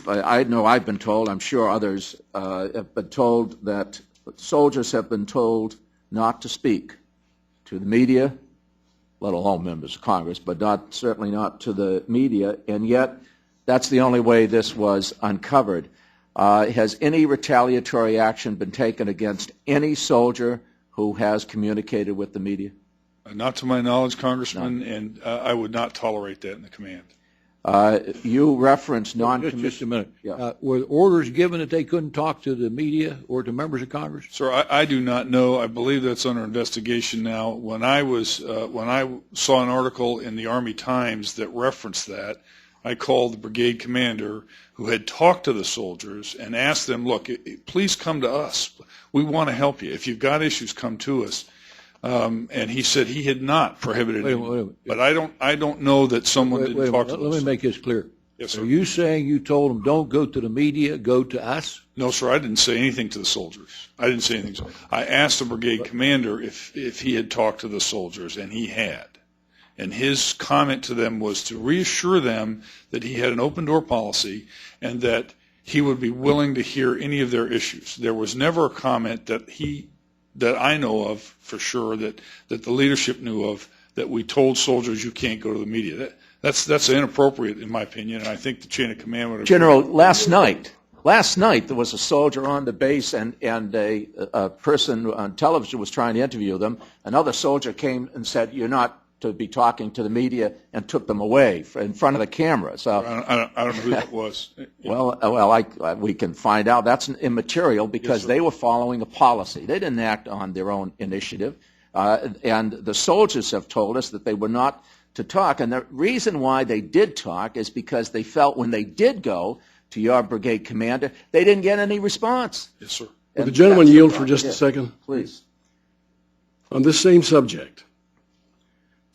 I know I've been told, I'm sure others have been told, that soldiers have been told not to speak to the media, let alone members of Congress, but certainly not to the media, and yet that's the only way this was uncovered. Has any retaliatory action been taken against any soldier who has communicated with the media? Not to my knowledge, Congressman, and I would not tolerate that in the command. You referenced non-commissioned... Just a minute. Yeah. Were orders given that they couldn't talk to the media or to members of Congress? Sir, I do not know. I believe that's under investigation now. When I saw an article in the Army Times that referenced that, I called the brigade commander who had talked to the soldiers and asked them, look, please come to us. We want to help you. If you've got issues, come to us. And he said he had not prohibited it. But I don't know that someone didn't talk to us. Let me make this clear. Yes, sir. Are you saying you told them don't go to the media, go to us? No, sir. I didn't say anything to the soldiers. I didn't say anything. I asked the brigade commander if he had talked to the soldiers, and he had. And his comment to them was to reassure them that he had an open door policy and that he would be willing to hear any of their issues. There was never a comment that I know of for sure, that the leadership knew of, that we told soldiers you can't go to the media. That's inappropriate in my opinion, and I think the chain of command would have... General, last night there was a soldier on the base and a person on television was trying to interview them. Another soldier came and said, you're not to be talking to the media, and took them away in front of the camera. So I don't know who that was. Well, we can find out. That's immaterial because Yes, they were following a policy. They didn't act on their own initiative, and the soldiers have told us that they were not to talk. And the reason why they did talk is because they felt when they did go to your brigade commander, they didn't get any response. Yes, sir. Would the gentleman yield for just a second? Please. On this same subject,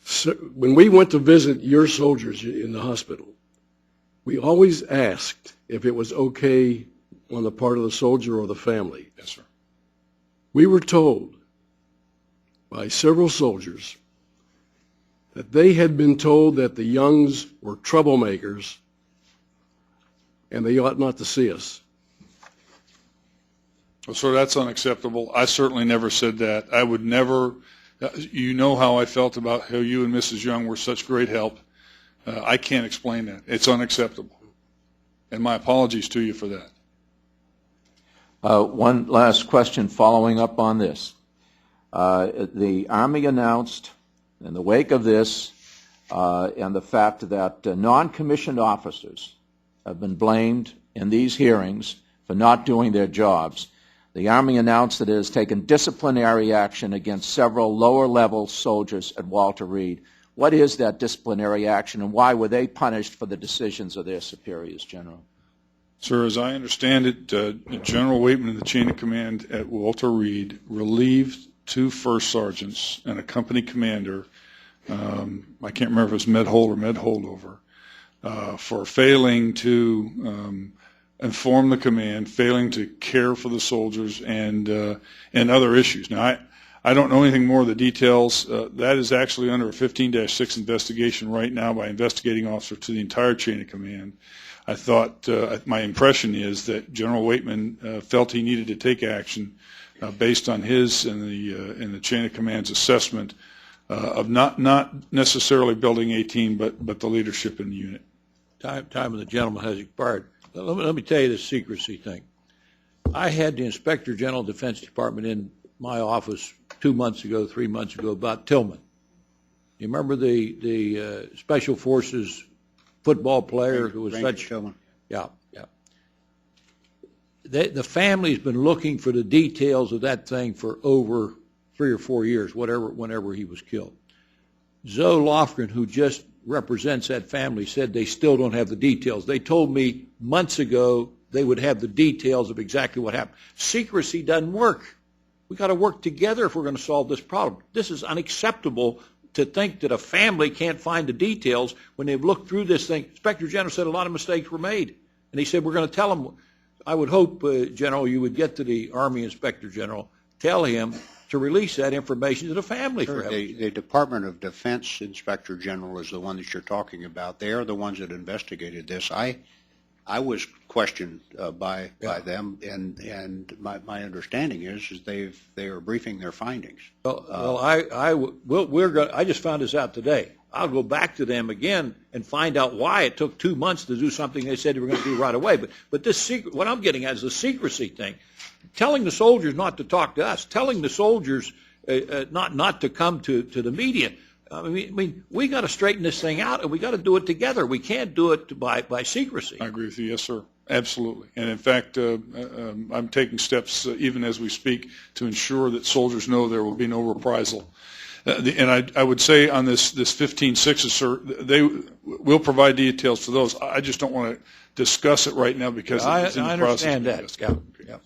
so when we went to visit your soldiers in the hospital, we always asked if it was okay on the part of the soldier or the family. Yes, sir. We were told by several soldiers that they had been told that the Youngs were troublemakers and they ought not to see us. Well, sir, that's unacceptable. I certainly never said that. I would never... You know how I felt about how you and Mrs. Young were such great help. I can't explain that. It's unacceptable. And my apologies to you for that. One last question following up on this. The Army announced in the wake of this and the fact that non-commissioned officers have been blamed in these hearings for not doing their jobs. The Army announced that it has taken disciplinary action against several lower-level soldiers at Walter Reed. What is that disciplinary action, and why were they punished for the decisions of their superiors, General? Sir, as I understand it, General Waitman in the chain of command at Walter Reed relieved 2 first sergeants and a company commander, I can't remember if it was med-hold or med-holdover, for failing to inform the command, failing to care for the soldiers, and other issues. Now, I don't know anything more of the details. That is actually under a 15-6 investigation right now by investigating officer to the entire chain of command. I thought, my impression is that General Waitman felt he needed to take action based on his and the chain of command's assessment of not necessarily building 18, but the leadership in the unit. Time of the gentleman has expired. Let me tell you this secrecy thing. I had the Inspector General of the Defense Department in my office 2 months ago, 3 months ago, about Tillman. You remember the Special Forces football player who was such... Tillman. Yeah. The family's been looking for the details of that thing for over 3 or 4 years, whenever he was killed. Zoe Lofgren, who just represents that family, said they still don't have the details. They told me months ago they would have the details of exactly what happened. Secrecy doesn't work. We've got to work together if we're going to solve this problem. This is unacceptable to think that a family can't find the details when they've looked through this thing. Inspector General said a lot of mistakes were made. And he said, we're going to tell them. I would hope, General, you would get to the Army Inspector General, tell him to release that information to the family. Sure, the Department of Defense Inspector General is the one that you're talking about. They are the ones that investigated this. I I was questioned by them, and my understanding is they are briefing their findings. Well, I just found this out today. I'll go back to them again and find out why it took 2 months to do something they said they were going to do right away. But this secret, what I'm getting at is the secrecy thing. Telling the soldiers not to talk to us, telling the soldiers not to come to the media. I mean, we got to straighten this thing out, and we got to do it together. We can't do it by secrecy. I agree with you, yes, sir. Absolutely. And in fact, I'm taking steps even as we speak to ensure that soldiers know there will be no reprisal. And I would say on this 15-6, sir, they will provide details for those. I just don't want to discuss it right now because it's in the process. I understand that. Yeah.